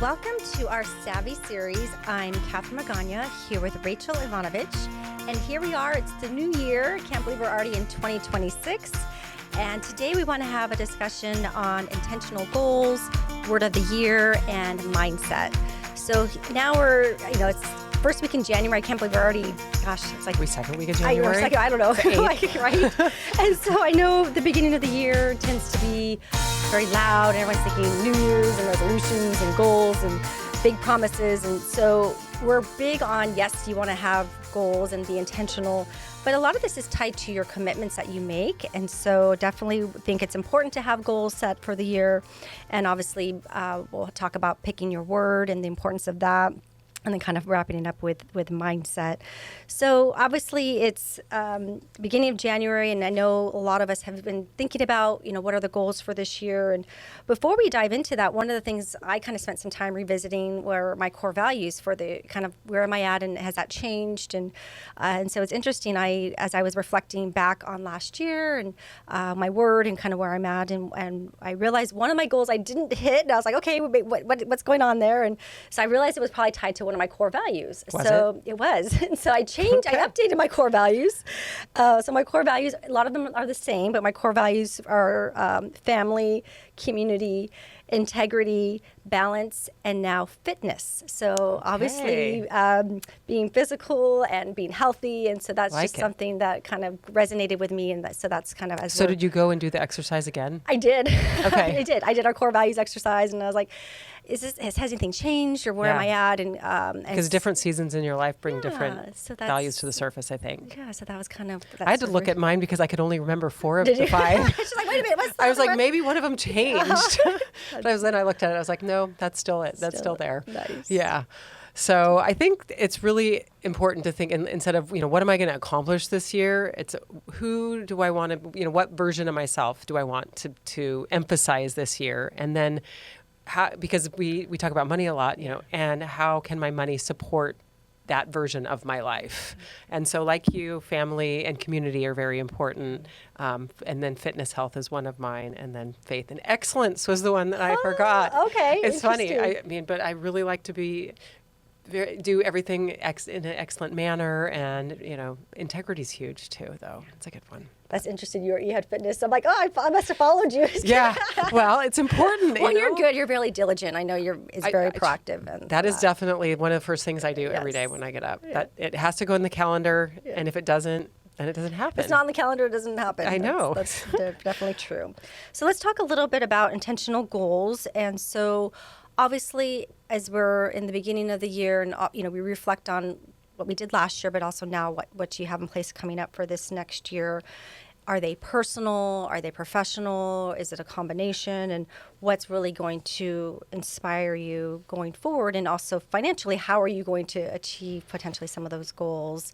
Welcome to our Savvy series. I'm Catherine Magana here with Rachel Ivanovich. And here we are, it's the new year. Can't believe we're already in 2026. And today we want to have a discussion on intentional goals, word of the year, and mindset. So now it's first week in January. I can't believe we're already, it's like... Second week of January? I don't know. Right? And so I know the beginning of the year tends to be very loud. Everyone's thinking New Year's and resolutions and goals and big promises. And so we're big on, yes, you want to have goals and be intentional, but a lot of this is tied to your commitments that you make. And so definitely think it's important to have goals set for the year. And obviously we'll talk about picking your word and the importance of that, and then kind of wrapping it up with mindset. So obviously it's beginning of January, and I know a lot of us have been thinking about, what are the goals for this year? And before we dive into that, one of the things I kind of spent some time revisiting were my core values for the kind of where am I at and has that changed? And so it's interesting, as I was reflecting back on last year and my word and kind of where I'm at, and I realized one of my goals I didn't hit, and I was like, okay, what's going on there? And so I realized it was probably tied to one of my core values. It was. And so I changed, I updated my core values. So my core values, a lot of them are the same, but my core values are family, community, integrity, balance, and now fitness. So obviously being physical and being healthy. And so that's just something that kind of resonated with me. And so that's kind of So did you go and do the exercise again? I did. Okay. I did. I did our core values exercise, and I was like, has anything changed, or where am I at? And because different seasons in your life bring different values to the surface, I think. Yeah, so that was kind of... I had to look at mine because I could only remember 4 of the 5. She's like, wait a minute, what's I was like, maybe one of them changed. But then I looked at it, I was like, no, that's still it. That's still there. Nice. Yeah. So I think it's really important to think, instead of, what am I going to accomplish this year? It's who do I want to, what version of myself do I want to emphasize this year? And then because we talk about money a lot, and how can my money support that version of my life? And so like you, family and community are very important. And then fitness, health is one of mine. And then faith and excellence was the one that I forgot. Okay. It's funny. But I really like to do everything in an excellent manner. And, integrity is huge too, though. It's a good one. That's interesting. You had fitness. I'm like, I must have followed you. Yeah. Well, it's important. Well, you're good. You're really diligent. I know it's very proactive. And that is definitely one of the first things I do every day when I get up. That it has to go in the calendar. Yeah. And if it doesn't, then it doesn't happen. If it's not on the calendar, it doesn't happen. I know. That's definitely true. So let's talk a little bit about intentional goals. And so obviously, as we're in the beginning of the year, and we reflect on what we did last year, but also now what you have in place coming up for this next year. Are they personal? Are they professional? Is it a combination? And what's really going to inspire you going forward? And also financially, how are you going to achieve potentially some of those goals?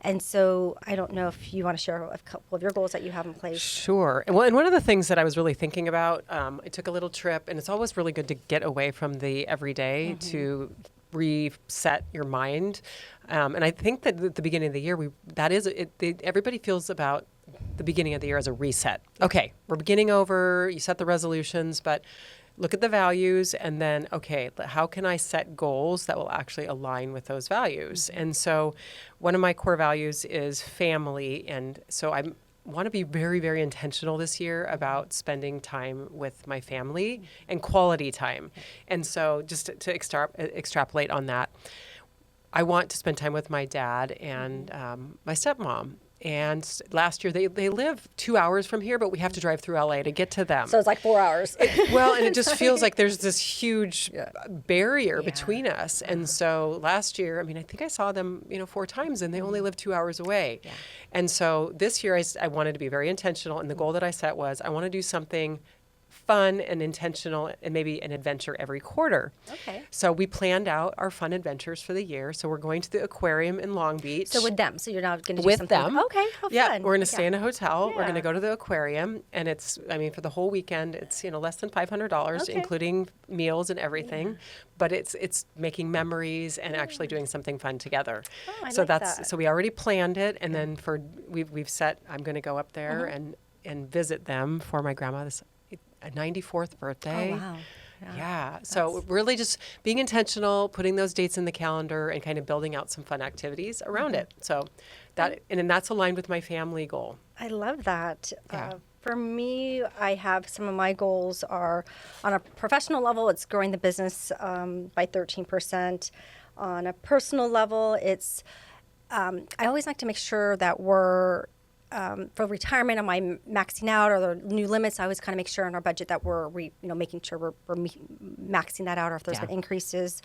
And so I don't know if you want to share a couple of your goals that you have in place. Sure. Well, and one of the things that I was really thinking about, I took a little trip, and it's always really good to get away from the everyday to reset your mind. And I think that at the beginning of the year, everybody feels about the beginning of the year as a reset. Okay, we're beginning over, you set the resolutions, but look at the values, and then, okay, how can I set goals that will actually align with those values? And so one of my core values is family, and so I want to be very, very intentional this year about spending time with my family and quality time. And so just to extrapolate on that, I want to spend time with my dad and my stepmom. And last year, they live 2 hours from here, but we have to drive through LA to get to them. So it's like 4 hours. And it just feels like there's this huge barrier between us. And so last year, I think I saw them, 4 times, and they only live 2 hours away. Yeah. And so this year, I wanted to be very intentional. And the goal that I set was I want to do something fun and intentional, and maybe an adventure every quarter. Okay. So we planned out our fun adventures for the year. So we're going to the aquarium in Long Beach. So with them. So you're not going to do with something. them. Okay. How fun. We're going to stay in a hotel. Yeah. We're going to go to the aquarium, and it's, for the whole weekend, it's less than $500, including meals and everything. Yeah. But it's making memories and actually doing something fun together. Oh, I so like that's that. So we already planned it, and then we've set. I'm going to go up there and visit them for my grandma's 94th birthday. Oh, wow. Yeah. So really just being intentional, putting those dates in the calendar and kind of building out some fun activities around it. So and that's aligned with my family goal. I love that. Yeah. For me, I have some of my goals are on a professional level, it's growing the business by 13%. On a personal level, it's I always like to make sure that we're for retirement, am I maxing out or the new limits? I always kind of make sure in our budget that we're making sure we're maxing that out, or if there's been increases.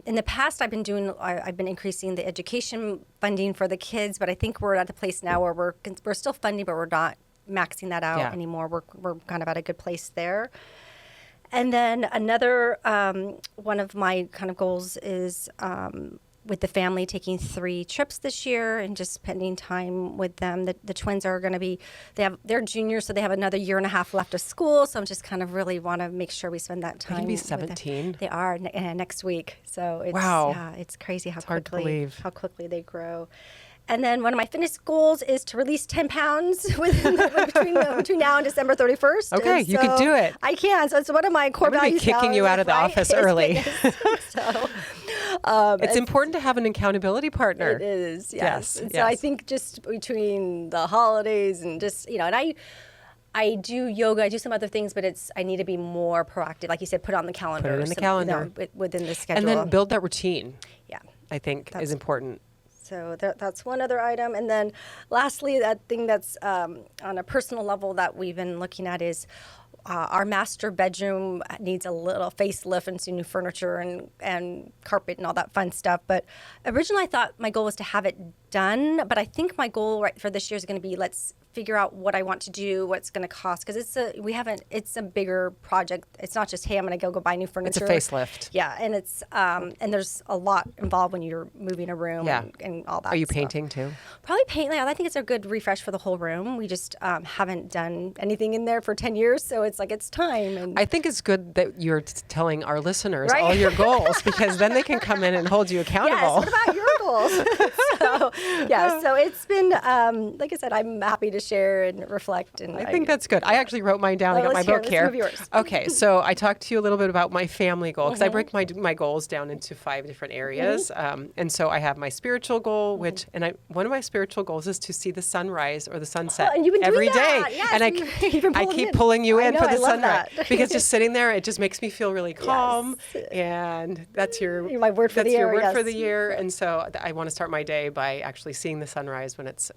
In the past, I've been increasing the education funding for the kids, but I think we're at the place now where we're still funding, but we're not maxing that out anymore. We're kind of at a good place there. And then another one of my kind of goals is with the family taking 3 trips this year and just spending time with them. The twins are going to be, they're juniors, so they have another year and a half left of school. So I'm just kind of really want to make sure we spend that time. They can be 17. They are next week. So it's, it's crazy how quickly they grow. And then one of my fitness goals is to release 10 pounds between now and December 31st. Okay, you can do it. I can. So it's one of my core values. I'm kicking you out of the office early. So, it's important to have an accountability partner. It is, yes. So I think just between the holidays and just, and I do yoga, I do some other things, but I need to be more proactive. Like you said, put it on the calendar. Put it in the calendar. Within the schedule. And then build that routine. Yeah. I think is important. So that's one other item. And then lastly, that thing that's on a personal level that we've been looking at is our master bedroom needs a little facelift and some new furniture and carpet and all that fun stuff. But originally I thought my goal was to have it done. But I think my goal for this year is going to be let's figure out what I want to do, what's going to cost, because it's a bigger project. It's not just, hey, I'm going to go buy new furniture. It's a facelift. Yeah, and it's and there's a lot involved when you're moving a room and all that. Are you stuff. painting too? Probably paint. I think it's a good refresh for the whole room. We just haven't done anything in there for 10 years, so it's like it's time. And I think it's good that you're telling our listeners all your goals, because then they can come in and hold you accountable. Yes, what about your goals? So it's been, like I said, I'm happy to share and reflect. And I think that's good. I actually wrote mine down. I got my book here. Yours. Okay, so I talked to you a little bit about my family goal, because I break my goals down into 5 different areas. And so I have my spiritual goal, which, one of my spiritual goals is to see the sunrise or the sunset and you've been every doing day. that. Yes, And I keep pulling you in for the sunrise because just sitting there, it just makes me feel really calm. Yes. And that's my word for the year. Your word for the year. And so I want to start my day by actually seeing the sunrise when it's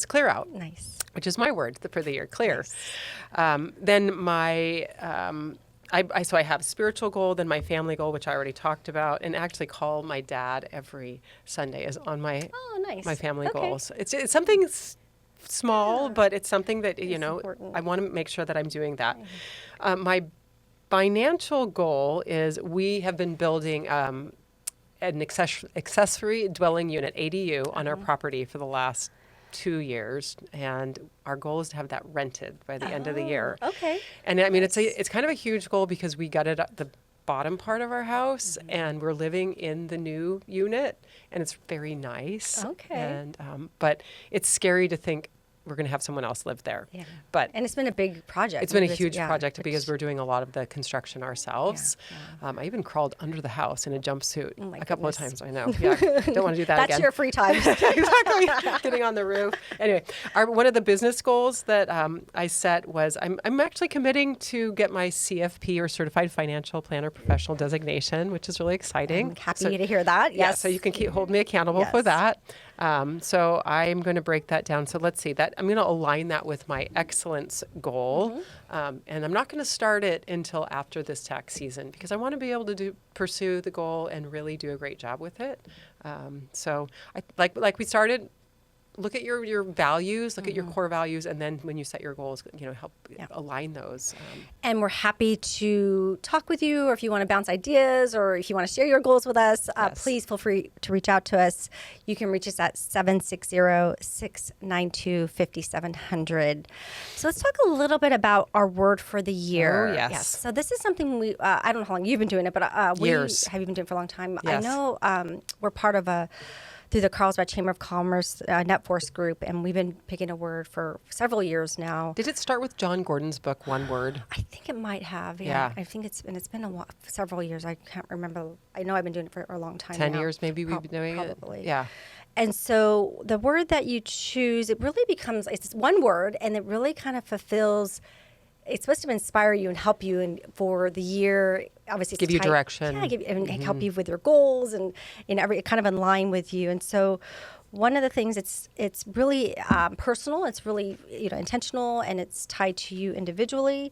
clear out. Nice. Which is my word for the year, clear. Nice. Then my, so I have spiritual goal, then my family goal, which I already talked about, and actually call my dad every Sunday is on my my family goals. It's something small, but it's something that, important. I want to make sure that I'm doing that. My financial goal is we have been building an accessory dwelling unit, ADU, on our property for the last 2 years, and our goal is to have that rented by the end of the year. Okay. And I mean, it's kind of a huge goal because we gutted the bottom part of our house and we're living in the new unit, and it's very nice. Okay. And but it's scary to think we're going to have someone else live there. Yeah. And it's been a big project. It's been a huge project because we're doing a lot of the construction ourselves. Yeah. I even crawled under the house in a jumpsuit a couple of times. I know. Yeah. Don't want to do that again. That's your free time. Exactly. Getting on the roof. Anyway, one of the business goals that I set was I'm actually committing to get my CFP, or Certified Financial Planner Professional designation, which is really exciting. I'm happy to hear that. Yes. Yeah, so you can hold me accountable for that. So I'm going to break that down. So let's see that. I'm going to align that with my excellence goal. And I'm not going to start it until after this tax season, because I want to be able to pursue the goal and really do a great job with it. So like we started, look at your values, look at your core values, and then when you set your goals, help align those. And we're happy to talk with you, or if you want to bounce ideas, or if you want to share your goals with us, please feel free to reach out to us. You can reach us at 760-692-5700. So let's talk a little bit about our word for the year. Oh, yes. So this is something I don't know how long you've been doing it, but years. Have you been doing it for a long time? Yes. I know we're part of through the Carlsbad Chamber of Commerce NetForce group, and we've been picking a word for several years now. Did it start with John Gordon's book, One Word? I think it might have. Yeah. I think it's been several years. I can't remember. I know I've been doing it for a long time. 10 now. years maybe we've been doing it. Probably. Yeah. And so the word that you choose, it really becomes, it's one word, and it really kind of fulfills, it's supposed to inspire you and help you for the year. Obviously, give you direction. Yeah, and help you with your goals, and kind of in line with you. And so, one of the things, it's really personal. It's really intentional, and it's tied to you individually.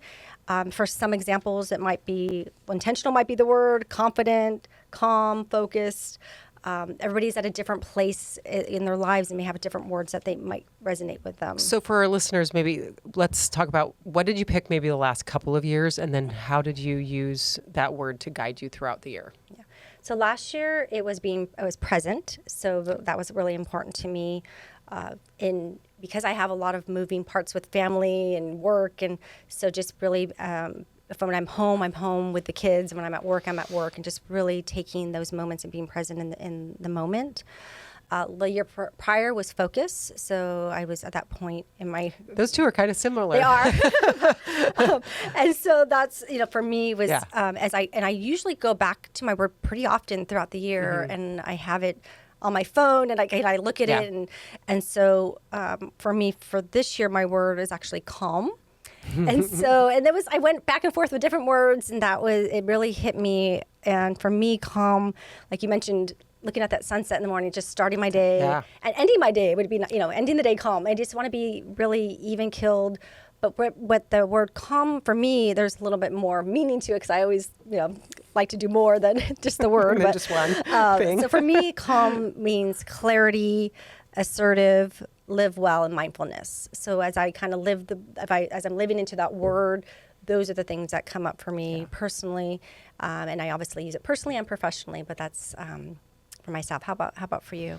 For some examples, it might be intentional. Might be the word confident, calm, focused. Everybody's at a different place in their lives and may have different words that they might resonate with them. So for our listeners, maybe let's talk about what did you pick maybe the last couple of years, and then how did you use that word to guide you throughout the year? Yeah. So last year I was present. So that was really important to me because I have a lot of moving parts with family and work. And so just really when I'm home with the kids. When I'm at work, and just really taking those moments and being present in the moment. The year prior was focus, so I was at that point in my. Those two are kind of similar. They are, and so that's for me was I usually go back to my word pretty often throughout the year, and I have it on my phone, and I look at it, and so for me for this year my word is actually calm. And so, I went back and forth with different words, and it really hit me. And for me, calm, like you mentioned, looking at that sunset in the morning, just starting my day and ending my day would be, ending the day calm. I just want to be really even keeled. But what the word calm for me, there's a little bit more meaning to it, because I always, like to do more than just the word. But just one thing. So for me, calm means clarity, assertive, live well, and mindfulness. So as I kind of as I'm living into that word, those are the things that come up for me personally, and I obviously use it personally and professionally. But that's for myself. How about for you?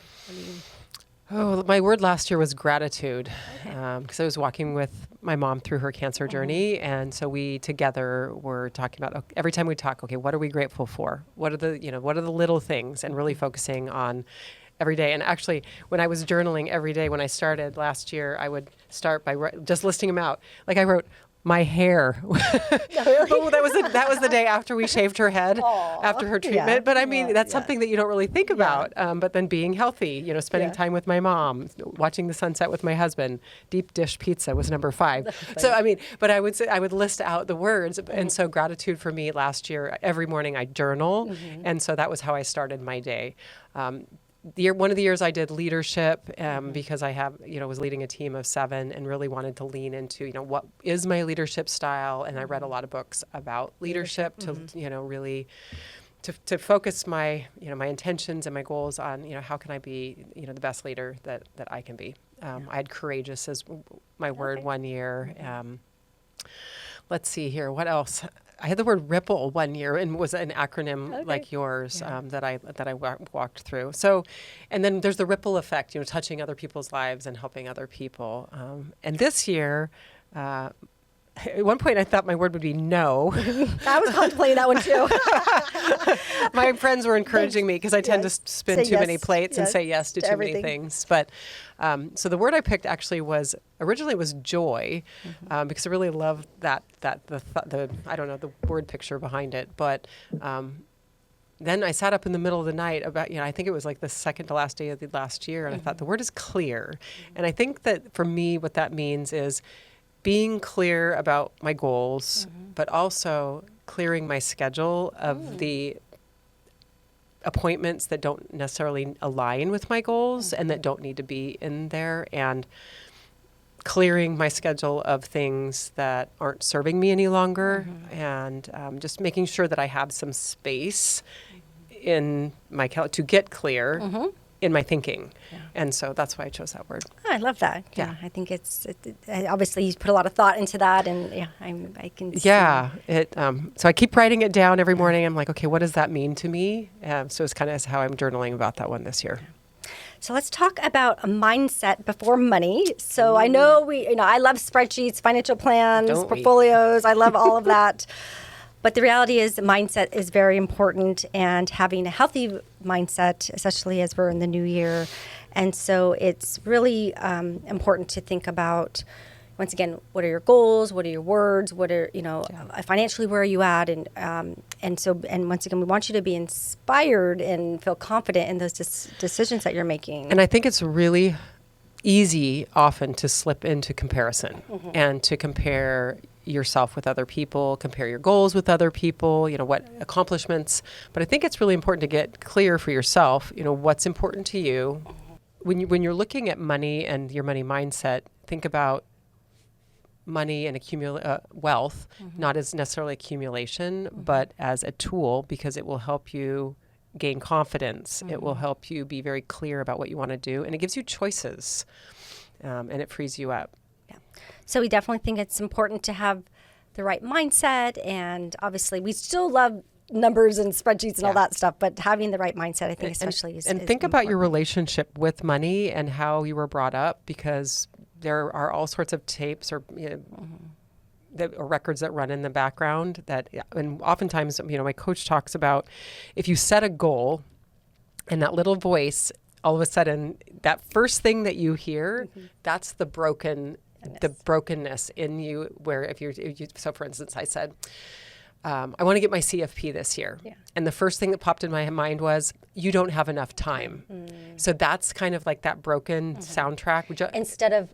Oh, my word last year was gratitude, because I was walking with my mom through her cancer journey, and so we together were talking about every time we talk. Okay, what are we grateful for? What are the little things, and really focusing on every day. And actually, when I was journaling every day when I started last year, I would start by just listing them out. Like I wrote, my hair. Really? Oh, that was the day after we shaved her head, after her treatment. Yeah. But I mean, that's something that you don't really think about. But then being healthy, spending time with my mom, watching the sunset with my husband, deep dish pizza was number 5. So I mean, but I would list out the words. And so gratitude for me last year, every morning I journal. And so that was how I started my day. One of the years I did leadership because I was leading a team of 7 and really wanted to lean into, what is my leadership style? And I read a lot of books about leadership to, really to focus my intentions and my goals on, how can I be, the best leader that I can be. I had courageous as my word one year. Let's see here. What else? I had the word ripple one year, and was an acronym like yours that I walked through. So, and then there's the ripple effect, touching other people's lives and helping other people. And this year, at one point I thought my word would be no. I was contemplating that one too. My friends were encouraging me because I tend to spin too many plates and say yes to too many things. But so the word I picked actually originally was joy, because I really loved the I don't know, the word picture behind it. But then I sat up in the middle of the night about, I think it was like the second to last day of the last year, and I thought the word is clear. And I think that for me, what that means is being clear about my goals, but also clearing my schedule of the appointments that don't necessarily align with my goals and that don't need to be in there, and clearing my schedule of things that aren't serving me any longer, and just making sure that I have some space in my calendar to get clear in my thinking. And so that's why I chose that word. Oh, I love that. Yeah. I think obviously you put a lot of thought into that, and I can see. Yeah. So I keep writing it down every morning. I'm like, okay, what does that mean to me? So it's kind of how I'm journaling about that one this year. So let's talk about a mindset before money. So I know I love spreadsheets, financial plans, portfolios. I love all of that. But the reality is, mindset is very important, and having a healthy mindset, especially as we're in the new year. And so it's really important to think about, once again, what are your goals? What are your words? What are, financially, where are you at? And once again, we want you to be inspired and feel confident in those decisions that you're making. And I think it's really easy often to slip into comparison and to compare yourself with other people, compare your goals with other people, what accomplishments. But I think it's really important to get clear for yourself, what's important to you. When you're looking at money and your money mindset, think about money and wealth, not as necessarily accumulation, but as a tool, because it will help you gain confidence. It will help you be very clear about what you want to do, and it gives you choices, and it frees you up. Yeah. So we definitely think it's important to have the right mindset, and obviously we still love numbers and spreadsheets and all that stuff, but having the right mindset, I think especially is think important. About your relationship with money and how you were brought up, because there are all sorts of tapes or or records that run in the background and oftentimes, my coach talks about, if you set a goal and that little voice, all of a sudden, that first thing that you hear, that's the brokenness in you, where if you so for instance, I said, I want to get my CFP this year. Yeah. And the first thing that popped in my mind was, you don't have enough time. So that's kind of like that broken soundtrack. Instead of,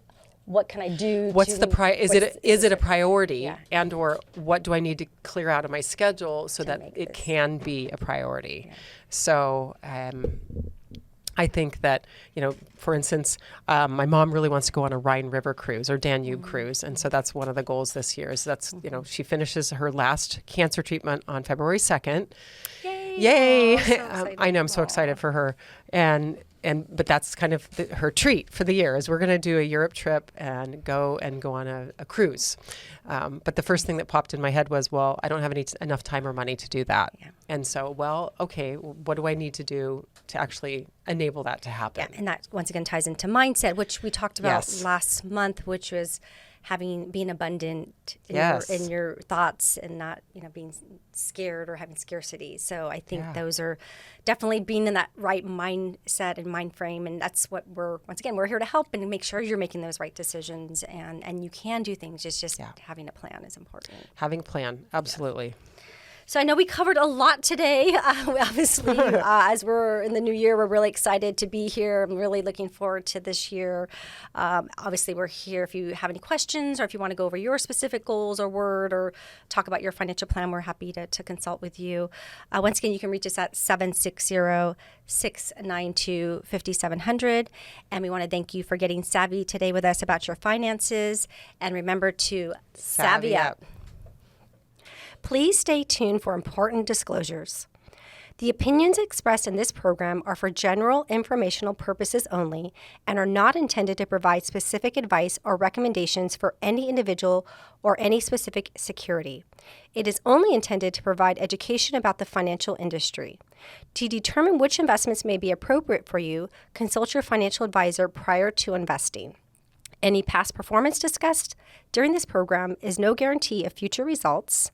what can I do? What's the is it a priority, and or what do I need to clear out of my schedule so that it can be a priority? Yeah. So I think that, for instance, my mom really wants to go on a Rhine River cruise or Danube cruise, and so that's one of the goals this year. So that's she finishes her last cancer treatment on February 2nd. Yay! So I know, I'm so excited for her, but that's kind of her treat for the year, is we're going to do a Europe trip and go on a cruise. But the first thing that popped in my head was, well, I don't have enough time or money to do that. Yeah. And so, okay, what do I need to do to actually enable that to happen? Yeah, and that once again ties into mindset, which we talked about last month, which was being abundant in your thoughts, and not being scared or having scarcity. So I think those are definitely being in that right mindset and mind frame, and that's what we're here to help and make sure you're making those right decisions, and you can do things. It's just having a plan is important. Having a plan, absolutely. Yeah. So I know we covered a lot today. Obviously, as we're in the new year, we're really excited to be here. I'm really looking forward to this year. Obviously, we're here if you have any questions, or if you want to go over your specific goals or word, or talk about your financial plan, we're happy to consult with you. Once again, you can reach us at 760-692-5700. And we want to thank you for getting savvy today with us about your finances. And remember to savvy up. Please stay tuned for important disclosures. The opinions expressed in this program are for general informational purposes only and are not intended to provide specific advice or recommendations for any individual or any specific security. It is only intended to provide education about the financial industry. To determine which investments may be appropriate for you, consult your financial advisor prior to investing. Any past performance discussed during this program is no guarantee of future results,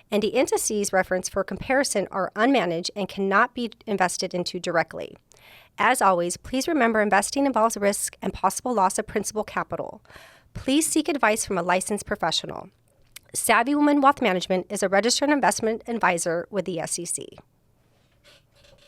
and the indices referenced for comparison are unmanaged and cannot be invested into directly. As always, please remember investing involves risk and possible loss of principal capital. Please seek advice from a licensed professional. Savvy Woman Wealth Management is a registered investment advisor with the SEC.